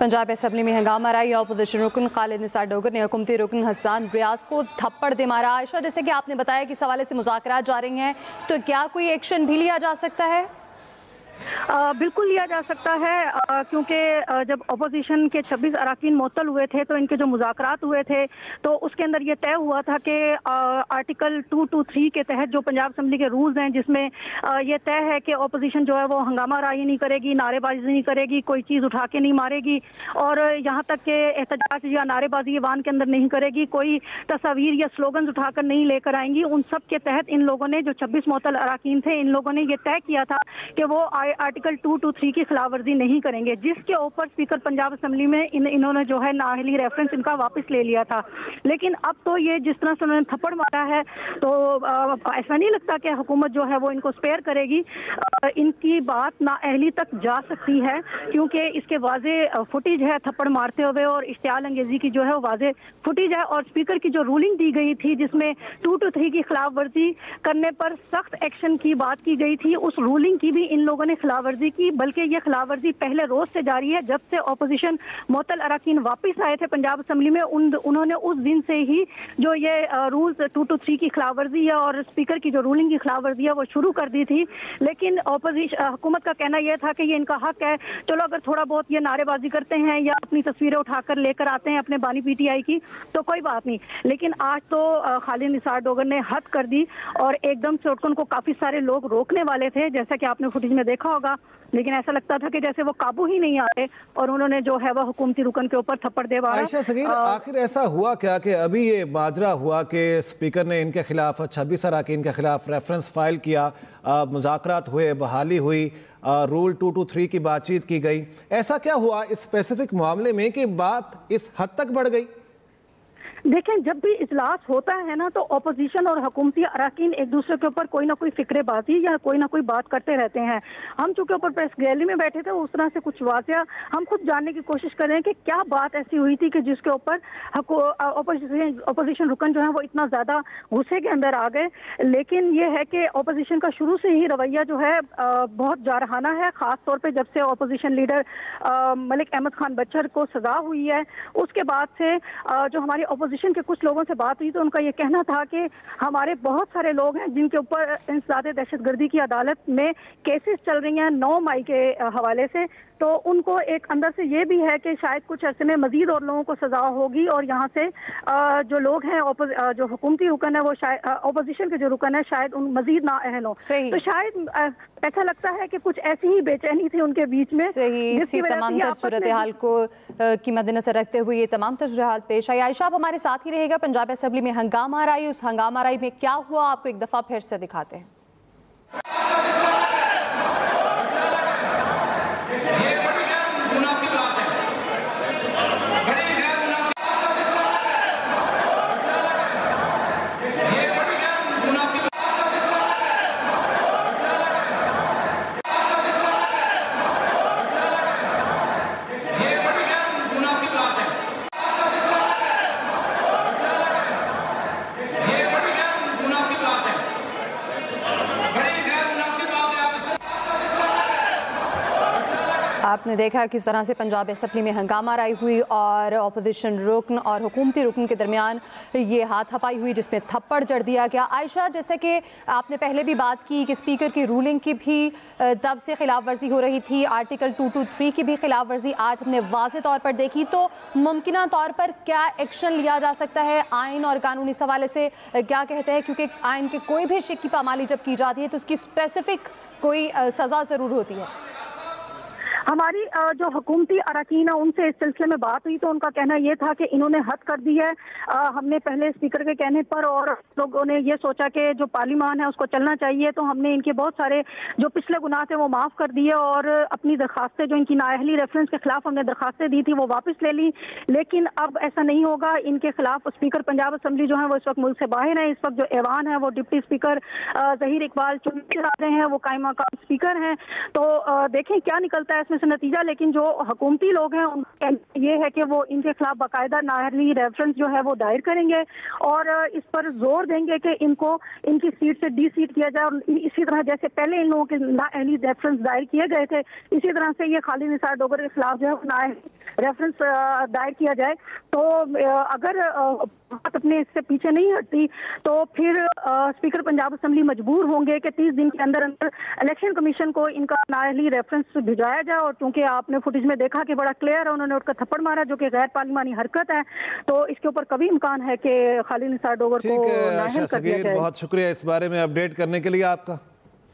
Punjab assembly में हंगामा रहा। अपोजिशन रुकन खालिद निसार डोगर ने हुकूमती रुकन हसन रियाज को थप्पड़ दे मारा। आयशा, जैसे कि आपने बताया कि इस हवाले से मुज़ाकरात जारी हैं, तो क्या कोई एक्शन भी लिया जा सकता है? बिल्कुल लिया जा सकता है, क्योंकि जब अपोजिशन के 26 अरकान मुअत्तल हुए थे तो इनके जो मुज़ाकरात हुए थे तो उसके अंदर ये तय हुआ था कि आर्टिकल 223 के तहत जो पंजाब असम्बली के रूल्स हैं, जिसमें ये तय है कि अपोजिशन जो है वो हंगामा राही नहीं करेगी, नारेबाजी नहीं करेगी, कोई चीज़ उठा के नहीं मारेगी और यहाँ तक के एहतजाज या नारेबाजी वान के अंदर नहीं करेगी, कोई तस्वीर या स्लोगन उठाकर नहीं लेकर आएंगी। उन सब के तहत इन लोगों ने, जो 26 मुअत्तल अरकान थे, इन लोगों ने ये तय किया था कि वो आर्टिकल 223 की खिलाफ वर्जी नहीं करेंगे, जिसके ऊपर स्पीकर पंजाब असम्बली में इन्होंने जो है नाअहली रेफरेंस इनका वापस ले लिया था। लेकिन अब तो ये जिस तरह से उन्होंने थप्पड़ मारा है तो ऐसा नहीं लगता कि हुकूमत जो है वो इनको स्पेयर करेगी। इनकी बात नाअहली तक जा सकती है, क्योंकि इसके वाजे फुटेज है थप्पड़ मारते हुए और इश्तियाल अंगेजी की जो है वो वाजे फुटेज है। और स्पीकर की जो रूलिंग दी गई थी जिसमें 223 की खिलाफ वर्जी करने पर सख्त एक्शन की बात की गई थी, उस रूलिंग की भी इन लोगों ने खिलाफ वर्जी की। बल्कि ये खिलाफ वर्जी पहले रोज से जारी है, जब से अपोजिशन मुअत्तल अरकान वापस आए थे पंजाब असम्बली में, उन्होंने उस दिन से ही जो ये रूल्स 223 की खिलाफ वर्जी है और स्पीकर की जो रूलिंग की खिलाफ वर्जी है वो शुरू कर दी थी। लेकिन अपोजिशन हुकूमत का कहना यह था कि ये इनका हक है, चलो अगर थोड़ा बहुत ये नारेबाजी करते हैं या अपनी तस्वीरें उठाकर लेकर आते हैं अपने बानी पीटीआई की तो कोई बात नहीं। लेकिन आज तो खालिद निसार डोगर ने हद कर दी और एकदम से उनको काफी सारे लोग रोकने वाले थे, जैसा कि आपने फुटेज में देखा होगा, लेकिन ऐसा लगता था कि जैसे वो काबू ही नहीं आए और उन्होंने जो है वह हुकूमती रुकन के ऊपर थप्पड़ दे मारा। आयशा सगीर, आखिर ऐसा हुआ क्या कि अभी ये माजरा हुआ कि स्पीकर ने इनके खिलाफ 26 अरकान के खिलाफ रेफरेंस फाइल किया, मुज़ाकरात हुए, बहाली हुई, रूल 223 की बातचीत की गई। ऐसा क्या हुआ इस स्पेसिफिक मामले में कि बात इस हद तक बढ़ गई? देखें, जब भी इजलास होता है ना तो अपोजिशन और हुकूमती अरकान एक दूसरे के ऊपर कोई ना कोई फिक्रेबाजी या कोई ना कोई बात करते रहते हैं। हम चूंकि ऊपर प्रेस गैलरी में बैठे थे, उस तरह से कुछ वाक़या हम खुद जानने की कोशिश कर रहे हैं कि क्या बात ऐसी हुई थी कि जिसके ऊपर अपोजिशन रुकन जो है वो इतना ज्यादा गुस्से के अंदर आ गए। लेकिन ये है कि अपोजिशन का शुरू से ही रवैया जो है बहुत जारहाना है, खास तौर पर जब से अपोजिशन लीडर मलिक अहमद खान बच्चर को सजा हुई है उसके बाद से जो हमारी अपोजिशन के कुछ लोगों से बात हुई तो उनका ये कहना था कि हमारे बहुत सारे लोग हैं जिनके ऊपर इंसदादे दहशतगर्दी की अदालत में केसेस चल रही हैं 9 मई के हवाले से, तो उनको एक अंदर से ये भी है कि शायद कुछ अर्से में मजीद और लोगों को सजा होगी और यहाँ से जो लोग हैं जो हुकूमती रुकन है वो शायद अपोजिशन के जो रुकन है शायद उन मजीद ना अहल हो। तो शायद ऐसा लगता है कि कुछ ऐसी ही बेचैनी थी उनके बीच में। इसी तमाम सूरत हाल को की मद्देनजर रखते हुए ये तमाम सूरत पेश आई। आयशा, आप हमारे साथ ही रहेगा। पंजाब असम्बली में हंगामा राई, उस हंगामा राई में क्या हुआ आपको एक दफा फिर से दिखाते हैं। आपने देखा किस तरह से पंजाब असम्बली में हंगामा राई हुई और अपोजिशन रुकन और हुकूमती रुकन के दरमियान ये हाथापाई हुई जिसमें थप्पड़ जड़ दिया गया। आयशा, जैसे कि आपने पहले भी बात की कि स्पीकर की रूलिंग की भी तब से खिलाफ वर्जी हो रही थी, आर्टिकल 223 की भी खिलाफ वर्जी आज हमने वाज़े तौर पर देखी, तो मुमकिना तौर पर क्या एक्शन लिया जा सकता है? आइन और कानूनी सवाले से क्या कहते हैं, क्योंकि आइन के कोई भी शिक की पामाली जब की जाती है तो उसकी स्पेसिफिक कोई सज़ा ज़रूर होती है। हमारी जो हुकूमती अरकान है उनसे इस सिलसिले में बात हुई तो उनका कहना यह था कि इन्होंने हद कर दी है। हमने पहले स्पीकर के कहने पर और लोगों ने ये सोचा कि जो पार्लियामान है उसको चलना चाहिए, तो हमने इनके बहुत सारे जो पिछले गुनाह थे वो माफ़ कर दिए और अपनी दरखास्तें जो इनकी नाअहली रेफरेंस के खिलाफ हमने दरखास्तें दी थी वो वापस ले ली। लेकिन अब ऐसा नहीं होगा, इनके खिलाफ स्पीकर पंजाब असम्बली जो है वो इस वक्त मुल्क से बाहर है। इस वक्त जो ऐवान है वो डिप्टी स्पीकर ज़हीर इकबाल चुन रहे हैं, वो कायम मकाम स्पीकर हैं। तो देखें क्या निकलता है इसमें से नतीजा। लेकिन जो हुकूमती लोग हैं उनका ये है कि वो इनके खिलाफ बाकायदा नाअहली रेफरेंस जो है वो दायर करेंगे और इस पर जोर देंगे कि इनको इनकी सीट से डी सीट किया जाए। और इसी तरह जैसे पहले इन लोगों के नाअहली रेफरेंस दायर किए गए थे, इसी तरह से ये खालिद निसार डोगर के खिलाफ जो है नाअहली रेफरेंस दायर किया जाए। तो अगर बात अपने इससे पीछे नहीं हटती तो फिर स्पीकर पंजाब असेंबली मजबूर होंगे कि 30 दिन के अंदर अंदर इलेक्शन कमीशन को इनका नाअहली रेफरेंस भिजवाया जाए। और क्योंकि आपने फुटेज में देखा कि बड़ा क्लियर है, उन्होंने उसका थप्पड़ मारा जो कि गैर पार्लिमानी हरकत है, तो इसके ऊपर कभी इम्कान है कि खालिद निसार डोगर को नाअहल कर दिया जाए। बहुत शुक्रिया इस बारे में अपडेट करने के लिए आपका।